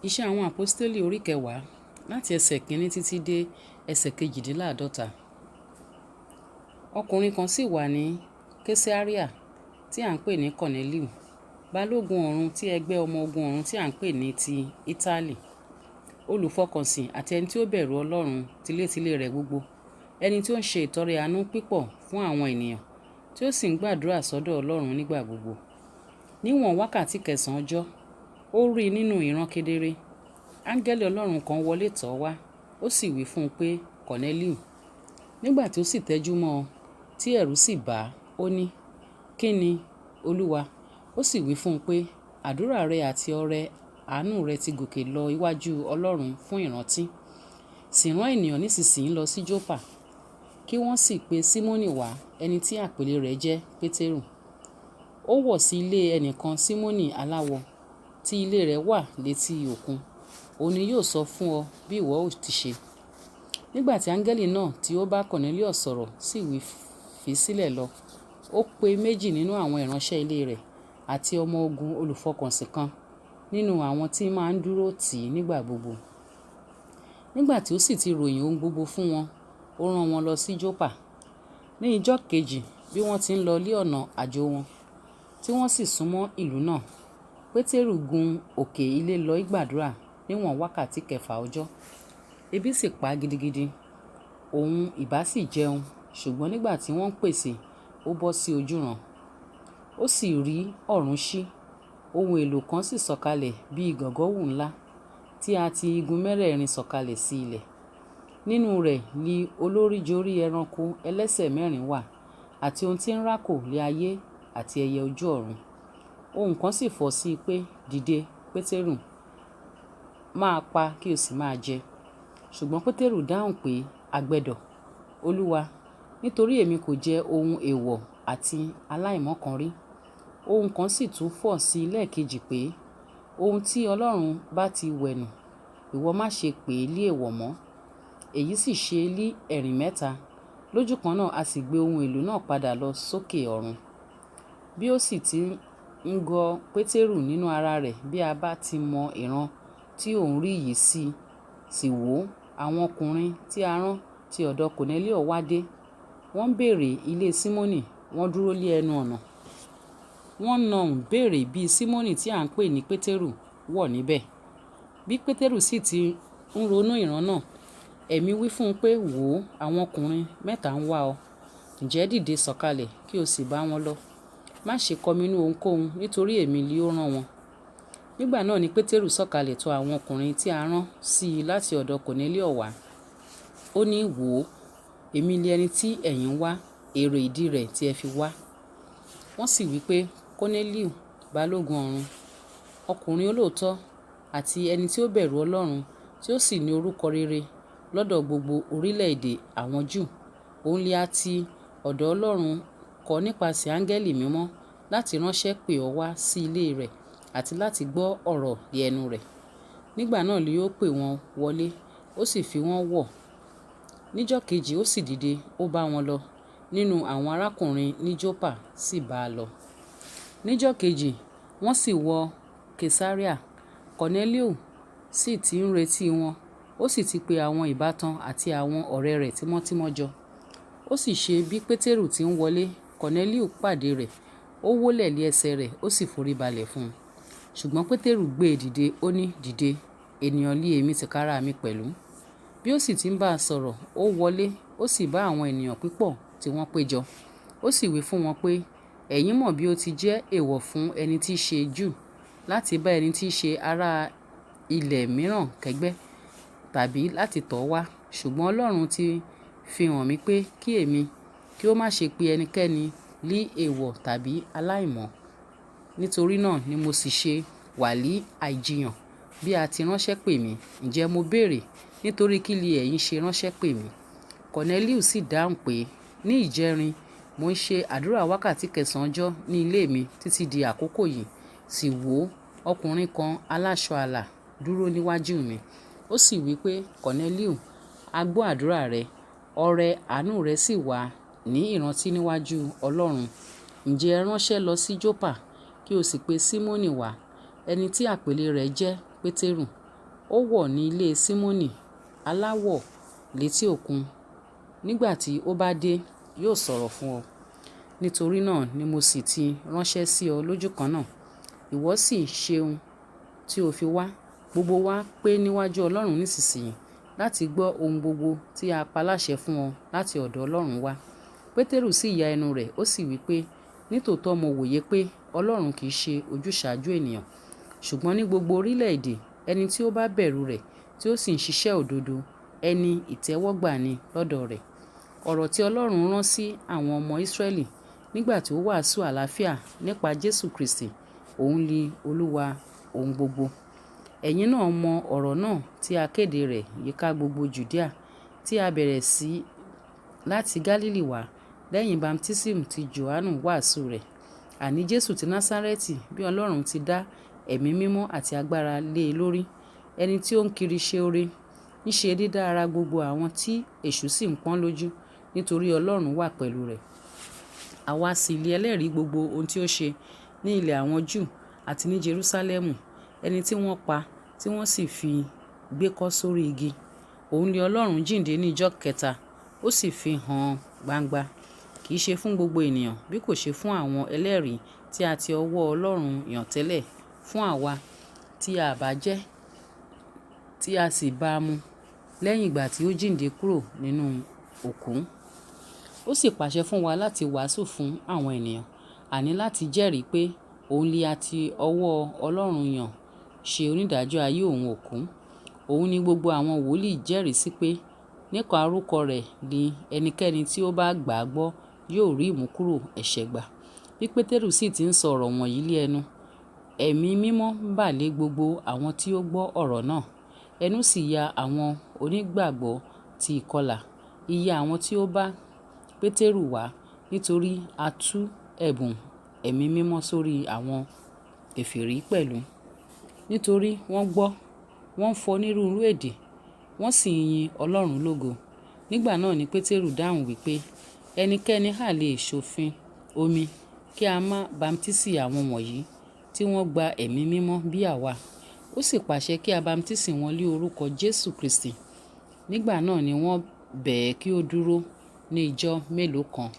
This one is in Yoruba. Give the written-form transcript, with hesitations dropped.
Iṣẹ́ àwọn Àpọ́stélì orí kẹwàá láti ẹsẹ̀ kìíní títí dé ẹsẹ̀ kejìdínláàdọ́ta. Ọkùnrin kan sì wà ní Késárìà tí à ń pè ní Kọ̀nẹ́líù, balógun ọ̀rún tí ẹgbẹ́ ọmọ ogun ọ̀rún tí à ń pè ní ti Ítálì, olùfọkànsìn àti ẹni tí ó bẹ̀rù Ọlọ́run tilétilé rẹ̀ gbogbo, ẹni tí ó ń ṣe ìtọrẹ àánú pípọ̀ fún àwọn ènìyàn, tí ó sì ń gbàdúrà sọ́dọ̀ Ọlọ́run nígbà gbogbo. Níwọ̀n wákàtí 9 ọjọ́, ó rí nínú ìran kedere. Áńgẹ́lì Ọlọ́run kan wọlé tọ̀ ọ́ wá, ó sì wí fún un pé, Kọ̀nẹ́líù. Nígbà tí ó sì tẹ́jú mọ́ ọn, tí ẹ̀rù sì bà á, ó ní, kí ni, Olúwa? Ó sì wí fún un pé, àdúrà rẹ àti ọrẹ àánú rẹ ti gòkè lọ iwájú Ọlọ́run fún ìrántí. Sì rán ènìyàn nísinsìnyí lọ sí Jópa, kí wọ́n sì pe Símónì wá, ẹni tí àpèlé rẹ̀ jẹ́ Pétérù. Ó wọ̀ sí ilé ẹnìkan Símónì aláwọ, tí ilé rẹ̀ wà létí òkun. Òun ni yóò sọ fún ọ bí ìwọ ó ti ṣe. Nígbà tí áńgẹ́lì náà tí ó bá Kọ̀nẹ́líù sọ̀rọ̀ sì wí fi sílẹ̀ lọ, ó pe 2 nínú àwọn ìránṣẹ́ ilé rẹ̀ àti ọmọ ogun olùfọkànsìn kan nínú àwọn tí máa ń dúró tì í nígbà gbogbo. Nígbà tí ó sì ti ròyìn ohun gbogbo fún wọn, ó rán wọn lọ sí Jópa. Ní ijọ́ kejì, bí wọ́n ti ń lọ lé ọ̀nà àjò wọn, tí wọ́n sì súnmọ́ ìlú náà, Pétérù gun òkè ilé lọ gbàdúrà níwọ̀n wákàtí 6 ọjọ́. Ebi sì pa á gidigidi. Òun ìbá sì jẹun, ṣùgbọ́n nígbà tí wọ́n ń pèsè, ó bọ́ sí ojúran. Ó sì rí ọ̀run ṣí. Ohun èlò kan sì sọ̀kalẹ̀ bí gọ̀ǹgọ̀wù ńlá, tí a ti igun mẹ́rẹ̀ẹ̀rin sọ̀kalẹ̀ sí ilẹ̀. Nínú rẹ̀ ni olóríjorí ẹranko ẹlẹ́sẹ̀ 4 wà, àti ohun tí ń rákò lé ayé àti ẹyẹ ojú ọ̀run. Ohun kan sì fọ̀ sí i pé, dìde, Pétérù, máa pa kí o sì máa jẹ. Ṣùgbọ́n Pétérù dáhùn pé, àgbẹ̀dọ̀, Olúwa, nítorí èmi kò jẹ ohun èèwọ̀ àti aláìmọ́ kan rí. Ohun kan sì tún fọ̀ sí i lẹ́ẹ̀kejì pé, ohun tí Ọlọ́run bá ti wẹ̀nù, ìwọ má ṣe pè é lé èèwọ̀ mọ́. Èyí sì ṣe ní ẹ̀rìn 3. Lójú kan náà a sì gbé ohun èlò náà padà lọ sókè ọ̀run. Bí ó sì ti ń gọ Pétérù nínú ara rẹ̀, bí a bá ti mọ ìran tí òun rí yìí sì wò, àwọn ọkùnrin tí a rán ti ọ̀dọ̀ Kọ̀nẹ́líù wá dé. Wọ́n béèrè ilé Símónì, wọ́n dúró lé ẹnu ọ̀nà. Wọ́n nahun béèrè bí Símónì tí à ń pè ní Pétérù wọ̀ níbẹ̀. Bí Pétérù sì ti ń ronú ìran náà, ẹ̀mí wí fún un pé, wò ó, àwọn ọkùnrin 3 ń wá ọ. Ǹjẹ́ dìde sọ̀kalẹ̀ kí o sì bá wọn lọ. Má ṣe kọminú ohunkóhun, nítorí èmi ni ó rán wọn. Nígbà náà ni Pétérù sọ̀kalẹ̀ tọ̀ àwọn ọkùnrin tí a rán sí i láti ọ̀dọ̀ Kọ̀nẹ́líù wá. Ó ní, wò ó, èmi ni ẹni tí ẹ̀yin ń wá, èrè ìdí rẹ̀ tí ẹ fi wá. Wọ́n sì wí pé, Kọ̀nẹ́líù, balógun ọ̀rún, ọkùnrin olóòótọ́ àti ẹni tí ó bẹ̀rù Ọlọ́run, tí ó sì ní orúkọ rere lọ́dọ̀ gbogbo orílẹ̀-èdè àwọn Júù. Òun ni a ti ọ̀dọ̀ Ọlọ́run kọ̀ nípasẹ̀ áńgẹ́lì mímọ́ láti ránṣẹ́ pè ọ́ wá sí ilé rẹ̀ àti láti gbọ́ ọ̀rọ̀ lé ẹnu rẹ̀. Nígbà náà ni ó pè wọ́n wọlé, ó sì fi wọ́n wọ̀. Níjọ́ kejì ó sì dìde, ó bá wọn lọ. Nínú àwọn arákùnrin ní Jópa sì bá a lọ. Níjọ́ kejì wọ́n sì wọ Késárìà. Kọ̀nẹ́líù sì ti ń retí wọn. Ó sì ti pe àwọn ìbátan àti àwọn ọ̀rẹ́ rẹ̀ tímọ́tímọ́ jọ. Ó sì ṣe bí Pétérù ti ń wọlé, Kọ̀nẹ́líù pàdé rẹ̀. Ó wólẹ̀ lé ẹsẹ̀ rẹ̀, ó sì foríbalẹ̀ fún un. Ṣùgbọ́n Pétérù gbé e dìde, ó ní, dìde, ènìyàn lé èmi tìkára mi pẹ̀lú. Bí ó sì ti ń bá a sọ̀rọ̀, ó wọlé, ó sì bá àwọn ènìyàn púpọ̀ tí wọ́n péjọ. Ó sì wí fún wọn pé, ẹ̀yin mọ̀ bí ó ti jẹ́ èèwọ̀ fún ẹni tí í ṣe Júù láti bá ẹni tí í ṣe ará ilẹ̀ mìíràn kẹ́gbẹ́ tàbí láti tọ̀ ọ́ wá. Ṣùgbọ́n Ọlọ́run ti fi hàn mí pé kí èmi kí ó má ṣe pe ẹnikẹ́ni lé èèwọ̀ tàbí aláìmọ́. Nítorí náà ni mo sì ṣe wà ní àìjiyàn bí a ti ránṣẹ́ pè mí. Ǹjẹ́ mo béèrè, nítorí kí li ẹ̀yin ṣe ránṣẹ́ pè mí? Kọ̀nẹ́líù sì dáhùn pé, ní ìjẹrin mo ń ṣe àdúrà wákàtí 9 ọjọ́ ní ilé mi títí di àkókò yìí. Sì wò ó, ọkùnrin kan aláṣọ àlà dúró níwájú mi. Ó sì wí pé, Kọ̀nẹ́líù, a gbọ́ àdúrà rẹ, ọrẹ àánú rẹ sì wà ní ìrántí níwájú Ọlọ́run. Ǹjẹ́ ẹ ránṣẹ́ lọ sí Jópa, kí o sì pe Símónì wá, ẹni tí àpèlé rẹ̀ jẹ́ Pétérù. ó wọ̀ ní ilé Símónì aláwọ̀ létí òkun. Nígbà tí ó bá dé, yóò sọ̀rọ̀ fún ọ. Nítorí náà ni mo sì ti ránṣẹ́ sí ọ lójúkan náà. Ìwọ sì ṣeun tí o fi wá. Gbogbo wa pé níwájú Ọlọ́run nísinsìnyí láti gbọ́ ohun gbogbo tí a pa láṣẹ fún ọ láti ọ̀dọ̀ Ọlọ́run wá. Pétérù sì ya ẹnu rẹ̀, ó sì wí pé, nítòótọ́ mo wòye pé Ọlọ́run kì í ṣe ojúsàájú ènìyàn, ṣùgbọ́n ní gbogbo orílẹ̀-èdè ẹni tí ó bá bẹ̀rù rẹ̀ tí ó sì ń ṣiṣẹ́ òdodo, ẹni ìtẹ́wọ́gbà ni lọ́dọ̀ rẹ̀. Ọ̀rọ̀ tí Ọlọ́run rán sí àwọn ọmọ Ísírẹ́lì nígbà tí ó wàásù àlàáfíà nípa Jésù Kristi, òun ni Olúwa ohun gbogbo. Ẹ̀yin náà mọ ọ̀rọ̀ náà tí a kéde rẹ̀ yíká gbogbo Jùdíà, tí a bẹ̀rẹ̀ sí láti Gálílì wá lẹ́yìn bámtísímù tí Jòhánù wàásù rẹ̀. Àní Jésù ti Násárẹ́tì, bí Ọlọ́run ti dá ẹ̀mí mímọ́ àti agbára lé e lórí, ẹni tí ó ń kiri ṣe oore, ń ṣe dídá ara gbogbo àwọn tí èṣù sì ń pọ́n lójú, nítorí Ọlọ́run wà pẹ̀lú rẹ̀. Àwa sì lé ẹlẹ́rìí gbogbo ohun tí ó ṣe ní ilẹ̀ àwọn Júù àti ní Jerúsálẹ́mù, ẹni tí wọ́n pa tí wọ́n sì fi gbé kọ́ sórí igi. Òun ni Ọlọ́run jíǹde ní ìjọ́ kẹta, ó sì fi hàn gbangba, kì í ṣe fún gbogbo ènìyàn, bí kò ṣe fún àwọn ẹlẹ́rìí tí a ti ọwọ́ Ọlọ́run yàn tẹ́lẹ̀ fún àwa tí a bá jẹ́, tí a sì bá a mu lẹ́yìn ìgbà tí ó jíǹde kúrò nínú òkú. Ó sì pàṣẹ fún wa láti wàásù fún àwọn ènìyàn, àní láti jẹ́rìí pé òun ni a ti ọwọ́ Ọlọ́run yàn ṣe onídàájọ́ ayé òun òkú. Òun ni gbogbo àwọn wòlíì jẹ́rìí sí pé nípa orúkọ rẹ̀ ni ẹnikẹ́ni tí ó bá gbà á gbọ́ yóò rí ìmúkúrò ẹ̀ṣẹ̀ gbà. Bí Pétérù sì ti ń sọ ọ̀rọ̀ wọ̀nyí lé ẹnu, ẹ̀mí mímọ́ bà lé gbogbo àwọn tí ó gbọ́ ọ̀rọ̀ náà. Ẹnu sì ya àwọn onígbàgbọ́ ti ìkọlà, iye àwọn tí ó bá Pétérù wá, nítorí a tú ẹ̀bùn ẹ̀mí mímọ́ sórí àwọn kèfèrí pẹ̀lú. Nítorí wọ́n gbọ́, wọ́n fọ onírúurú èdè, wọ́n sì yin Ọlọ́run lógo. Nígbà náà ni Pétérù dáhùn wípé, ẹnikẹ́ni ha lè ṣòfin omi kí a má bamtísì àwọn wọ̀nyí tí wọ́n gba ẹ̀mí mímọ́ bí àwa? Ó sì pàṣẹ kí a bamtísì wọn lé orúkọ Jésù Kristi. Nígbà náà ni wọ́n bẹ̀ ẹ́ kí ó dúró ní ijọ́ mélòó kan.